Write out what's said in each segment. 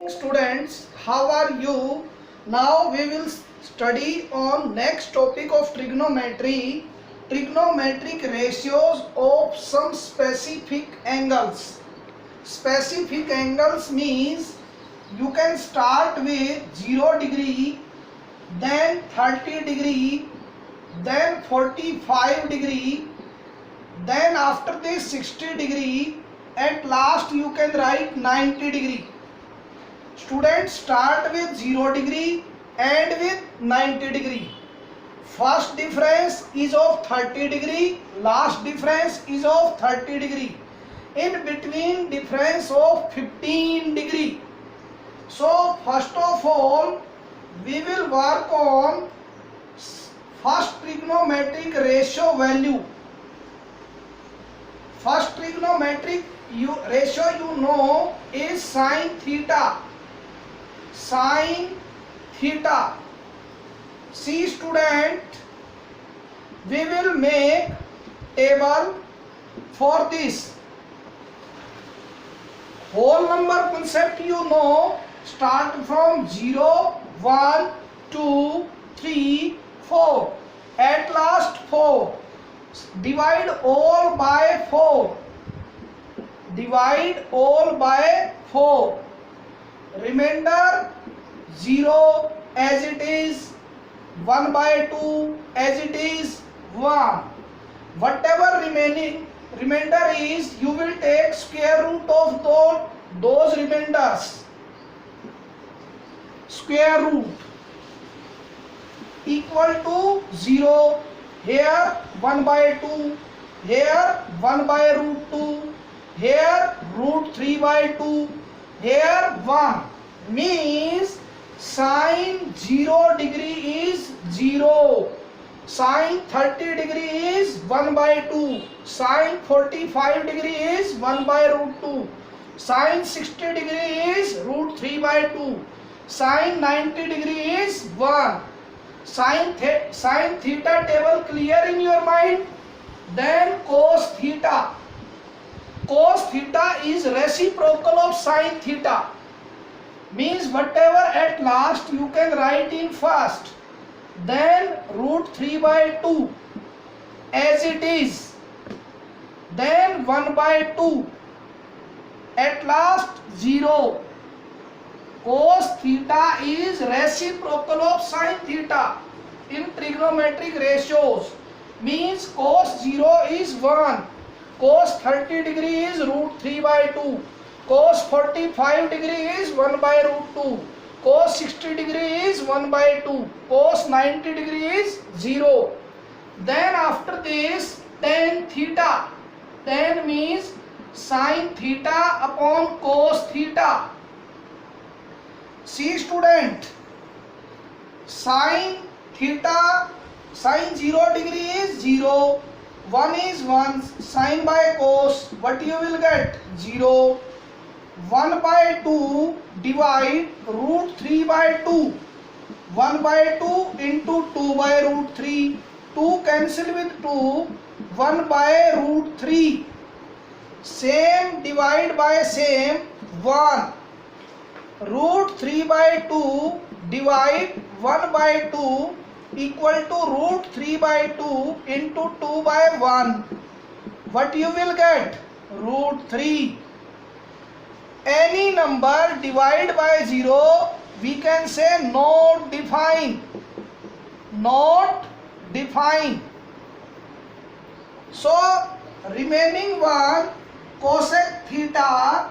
Students, how are you? Now we will study on next topic of trigonometry, trigonometric ratios of some specific angles. Specific angles means you can start with 0 degree, then 30 degree, then 45 degree, then after this 60 degree, at last you can write 90 degree. Students, start with 0 degree and with 90 degree. First difference is of 30 degree, last difference is of 30 degree. In between difference of 15 degree. So first of all we will work on first trigonometric ratio value. First trigonometric ratio you know is sin theta. Sin theta. See student, we will make table for this. Whole number concept you know, start from 0, 1, 2, 3, 4. At last 4. Divide all by 4. Divide all by 4. Remainder 0 as it is, 1 by 2 as it is, 1. Whatever remainder is, you will take square root of those remainders. Square root equal to 0. Here 1 by 2, here 1 by root 2, here root 3 by 2, here 1. Means sin 0 degree is 0. Sin 30 degree is 1 by 2. Sin 45 degree is 1 by root 2. Sin 60 degree is root 3 by 2. Sin 90 degree is 1. Sin theta table clear in your mind? Then cos theta. Cos theta is reciprocal of sin theta. Means whatever at last you can write in first. Then root 3 by 2 as it is. Then 1 by 2. At last 0. Cos theta is reciprocal of sin theta in trigonometric ratios. Means cos 0 is 1. Cos 30 degree is root 3 by 2. Cos 45 degree is 1 by root 2. Cos 60 degree is 1 by 2. Cos 90 degree is 0. Then after this tan theta. Tan means sin theta upon cos theta. See student, sin theta, sin 0 degree is 0. 1 is 1, sin by cos, what you will get? 0. 1 by 2 divide root 3 by 2. 1 by 2 into 2 by root 3. 2 cancel with 2. 1 by root 3. Same divide by same 1. Root 3 by 2 divide 1 by 2 equal to root 3 by 2 into 2 by 1. What you will get? Root 3. Any number divided by 0 we can say not define. Not define. So remaining one cosec theta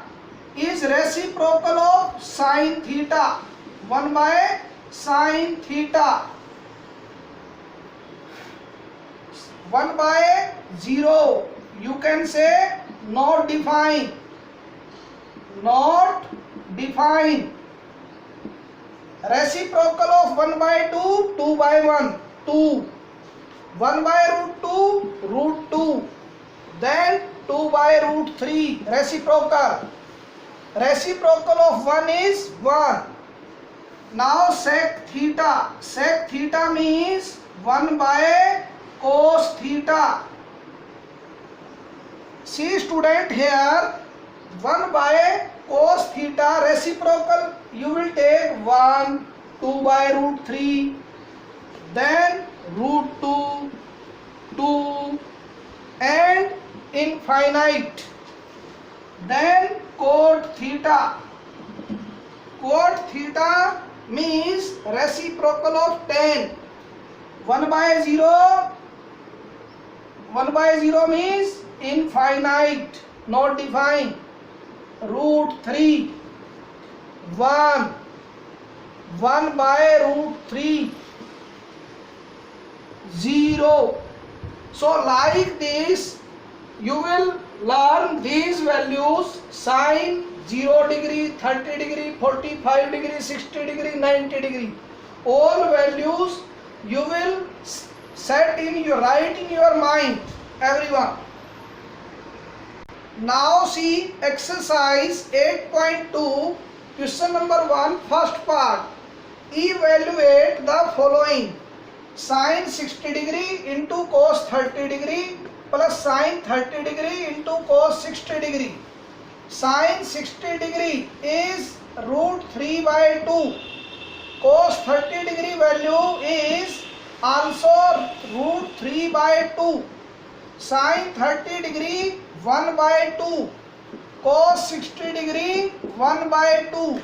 is reciprocal of sin theta. 1 by sin theta. 1 by 0 you can say not define. Not define. Reciprocal of 1 by 2, 2 by 1, 2. 1 by root 2, root 2. Then 2 by root 3, reciprocal. Reciprocal of 1 is 1. Now sec theta. Sec theta means 1 by cos theta. See student, here 1 by cos theta reciprocal, you will take 1, 2 by root 3, then root 2, 2 and infinite. Then cot theta. Cot theta means reciprocal of tan. 1 by 0 means infinite, not defined. Root 3, 1 by root 3, 0. So like this you will learn these values: sine 0 degree, 30 degree, 45 degree, 60 degree, 90 degree. All values you will write in your mind, everyone. Now see exercise 8.2, question number 1, first part. Evaluate the following: sine 60 degree into cos 30 degree plus sine 30 degree into cos 60 degree. Sine 60 degree is root 3 by 2. Cos 30 degree value is also root 3 by 2. Sine 30 degree 1 by 2. Cos 60 degree 1 by 2.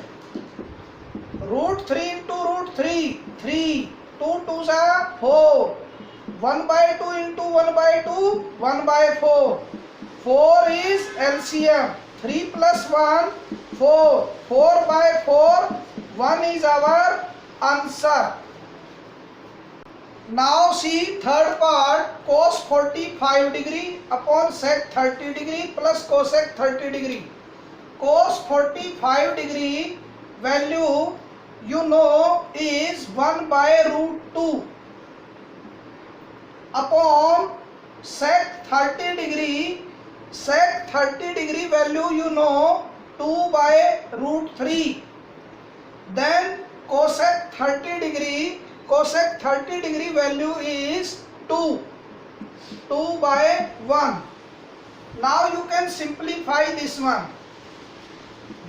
Root 3 into root 3, 3. 2 2s are 4. 1 by 2 into 1 by 2, 1 by 4. 4 is LCM. 3 plus 1, 4. 4 by 4, 1 is our answer. Now see third part, cos 45 degree upon sec 30 degree plus cosec 30 degree. Cos 45 degree value you know is 1 by root 2 upon sec 30 degree. Sec 30 degree value you know 2 by root 3. Then cosec 30 degree value is 2 by 1. Now you can simplify this one.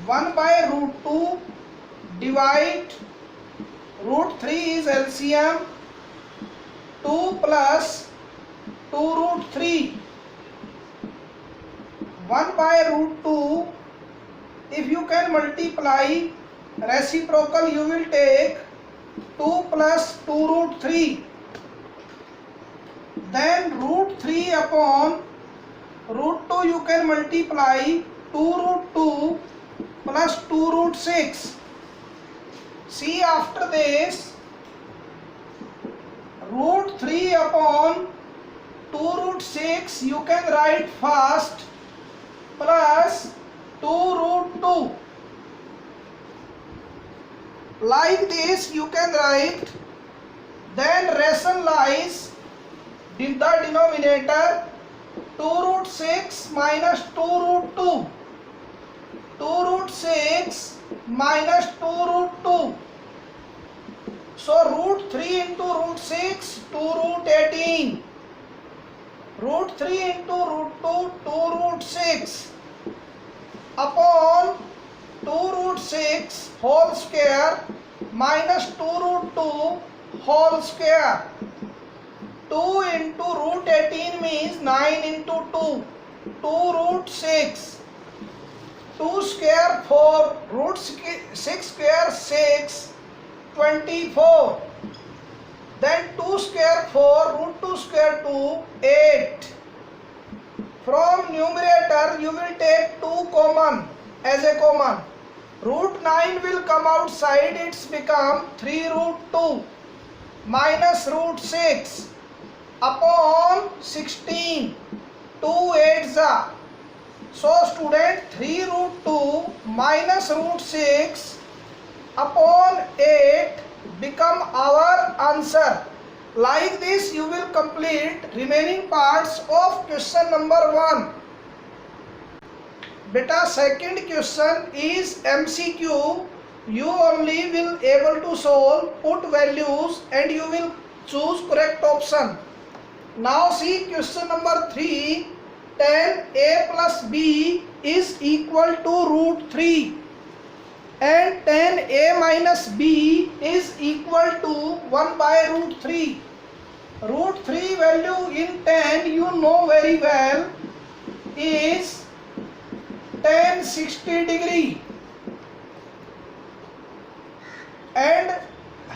1 by root 2 divide root 3 is LCM, 2 plus 2 root 3. 1 by root 2, if you can multiply reciprocal, you will take 2 plus 2 root 3. Then root 3 upon root 2 you can multiply 2 root 2 plus 2 root 6. See after this, root 3 upon 2 root 6 you can write first plus 2 root 2. Like this you can write. Then rationalize in the denominator 2 root 6 minus 2 root 2. 2 root 6 minus 2 root 2. So root 3 into root 6, 2 root 18. Root 3 into root 2, 2 root 6 upon 2 root 6 whole square minus 2 root 2 whole square. 2 into root 18 means 9 into 2. 2 root 6. 2 square 4. Root 6 square 6. 24. Then 2 square 4. Root 2 square 2. 8. From numerator you will take 2 common as a common. Root 9 will come outside. It's become 3 root 2 minus root 6 upon 16. 2 8s are. So student, 3 root 2 minus root 6 upon 8 become our answer. Like this you will complete remaining parts of question number 1. Beta, second question is MCQ. You only will able to solve, put values and you will choose correct option. Now see question number 3. tan A plus B is equal to root 3 and tan A minus B is equal to 1 by root 3. Root 3 value in tan you know very well is tan 60 degree, and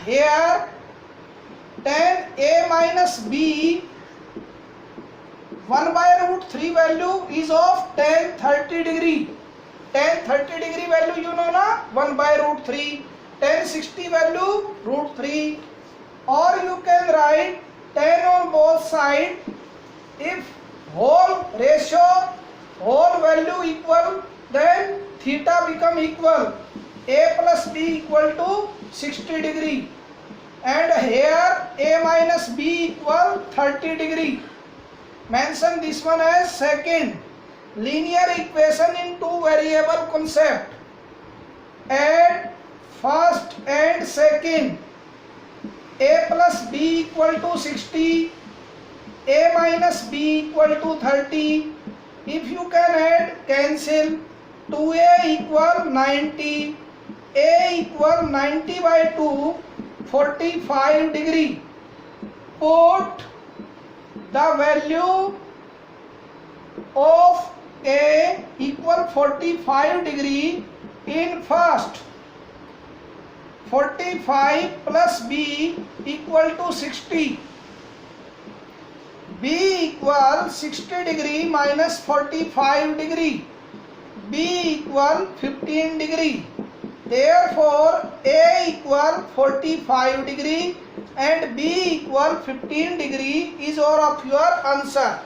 here tan A minus B 1 by root 3 value is of tan 30 degree. Tan 30 degree value you know na, 1 by root 3. Tan 60 value root 3. Or you can write tan on both sides. If whole ratio, whole value equal, then theta become equal. A plus B equal to 60 degree. And here A minus B equal 30 degree. Mention this one as second. Linear equation in two variable concept. Add first and second. A plus B equal to 60. A minus B equal to 30. If you can add, cancel. 2A equal 90. A equal 90 by 2, 45 degree. Put the value of A equal 45 degree in first. 45 plus B equal to 60. B equal 60 degree minus 45 degree. B equal 15 degree. Therefore, A equal 45 degree and B equal 15 degree is all of your answer.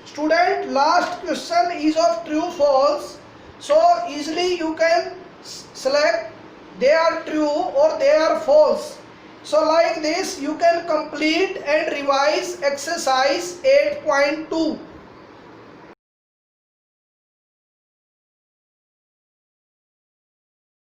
Student, last question is of true false. So easily you can select they are true or they are false. So like this you can complete and revise exercise 8.2.